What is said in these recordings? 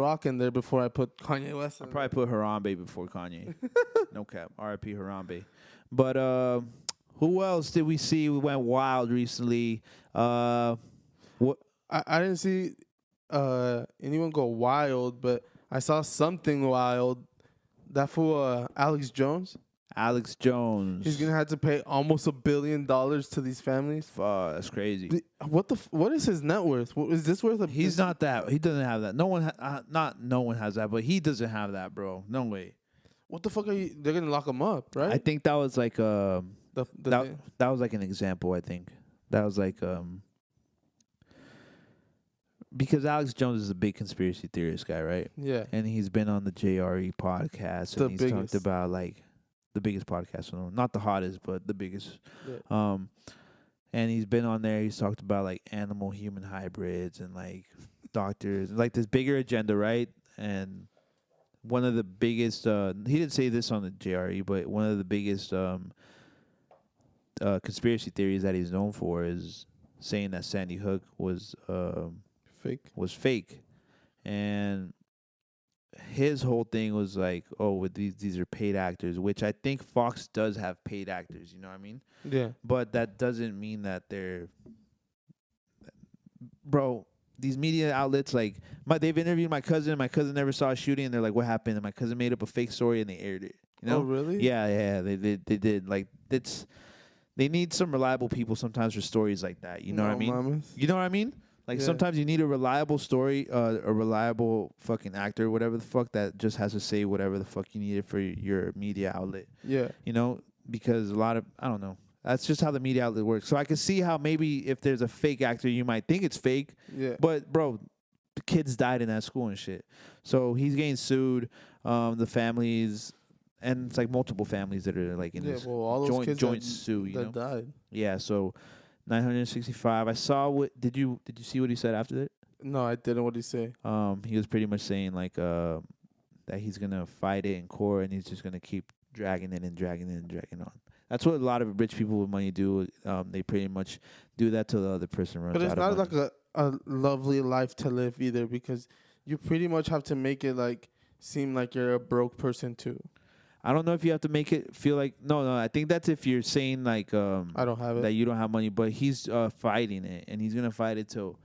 Rock in there before I put Kanye West. I'll probably put Harambe before Kanye. No cap. R.I.P. Harambe. But who else did we see? We went wild recently. What? I didn't see anyone go wild, but I saw something wild. That fool, Alex Jones. Alex Jones. He's gonna have to pay almost $1 billion to these families. Fuck, that's crazy. What is his net worth? Is this worth? He's not that. He doesn't have that. No one, not no one has that, but he doesn't have that, bro. No way. What the fuck are you? They're gonna lock him up, right? I think that was like the that was like an example. I think that was like because Alex Jones is a big conspiracy theorist guy, right? Yeah. And he's been on the JRE podcast, and he's talked about like the biggest podcast, not the hottest, but the biggest. Yeah. And he's been on there. He's talked about like animal human hybrids and like doctors, like this bigger agenda, right? And one of the biggest, he didn't say this on the JRE, but one of the biggest conspiracy theories that he's known for is saying that Sandy Hook was fake. And his whole thing was like, oh, with these are paid actors, which I think Fox does have paid actors, you know what I mean? Yeah. But that doesn't mean that they're, bro, these media outlets, like, they've interviewed my cousin. My cousin never saw a shooting, and they're like, what happened? And my cousin made up a fake story, and they aired it. You know? Oh, really? Yeah, they did. Like, they need some reliable people sometimes for stories like that. You know what I mean? Mamas. You know what I mean? Like, sometimes you need a reliable story, a reliable fucking actor, whatever the fuck, that just has to say whatever the fuck you need it for your media outlet. Yeah. You know? Because a lot of, I don't know. That's just how the media outlet works. So I can see how maybe if there's a fake actor, you might think it's fake. Yeah. But, bro, the kids died in that school and shit. So he's getting sued. The families, and it's like multiple families that are like in this all those joint kids sue. You know? died. Yeah. So 965. I saw what. Did you see what he said after that? No, I didn't. What did he say? He was pretty much saying like that he's gonna fight it in court, and he's just gonna keep dragging it and dragging it and dragging on. That's what a lot of rich people with money do. They pretty much do that till the other person runs out of money. But it's not like a lovely life to live either, because you pretty much have to make it like seem like you're a broke person too. I don't know if you have to make it feel like no. I think that's if you're saying like I don't have it, that you don't have money, but he's fighting it, and he's gonna fight it till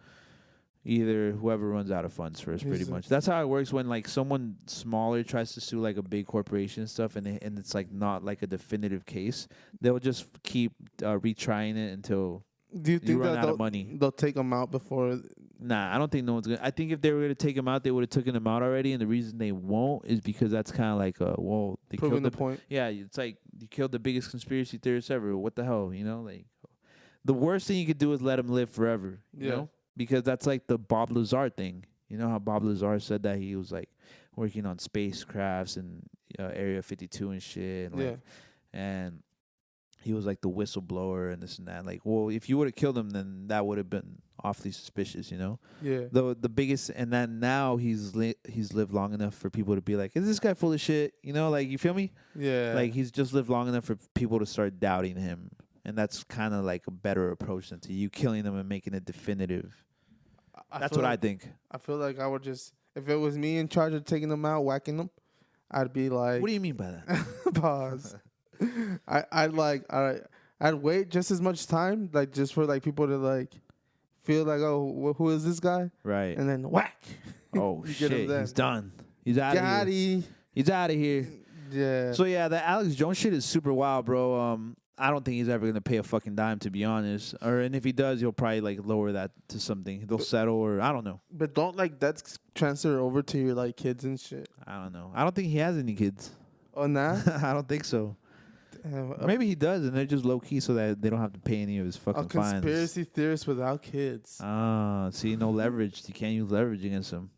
either whoever runs out of funds first. Pretty much. That's how it works when like someone smaller tries to sue like a big corporation and stuff, and it's like not like a definitive case. They'll just keep retrying it until do you think run that out of money. They'll take them out before? Nah, I don't think no one's gonna. I think if they were gonna take him out, they would have taken him out already. And the reason they won't is because that's kind of like, well, they proving killed the point. Yeah, it's like you killed the biggest conspiracy theorist ever. What the hell, you know? Like, the worst thing you could do is let him live forever. You know, because that's like the Bob Lazar thing. You know how Bob Lazar said that he was like working on spacecrafts and Area 52 and shit. And, and he was like the whistleblower and this and that. Like, well, if you would have killed him, then that would have been awfully suspicious, you know? Yeah. The biggest, and then now he's lived long enough for people to be like, is this guy full of shit? You know, like, you feel me? Yeah. Like, he's just lived long enough for people to start doubting him. And that's kind of like a better approach than to you killing them and making it definitive. That's what I think. I feel like I would just, if it was me in charge of taking them out, whacking them, I'd be like. What do you mean by that? Pause. I'd wait just as much time, like just for like people to like feel like, oh, who is this guy? Right. And then whack. Oh shit, he's done. He's out of here. He's out of here. Yeah. So yeah, the Alex Jones shit is super wild, bro. I don't think he's ever gonna pay a fucking dime, to be honest. And if he does, he'll probably like lower that to something. They'll settle, or I don't know. But don't like that's transfer over to your like kids and shit. I don't know. I don't think he has any kids. Oh, nah? I don't think so. Maybe he does, and they're just low key so that they don't have to pay any of his fucking fines. A conspiracy theorist without kids. Ah, see, no leverage. You can't use leverage against him.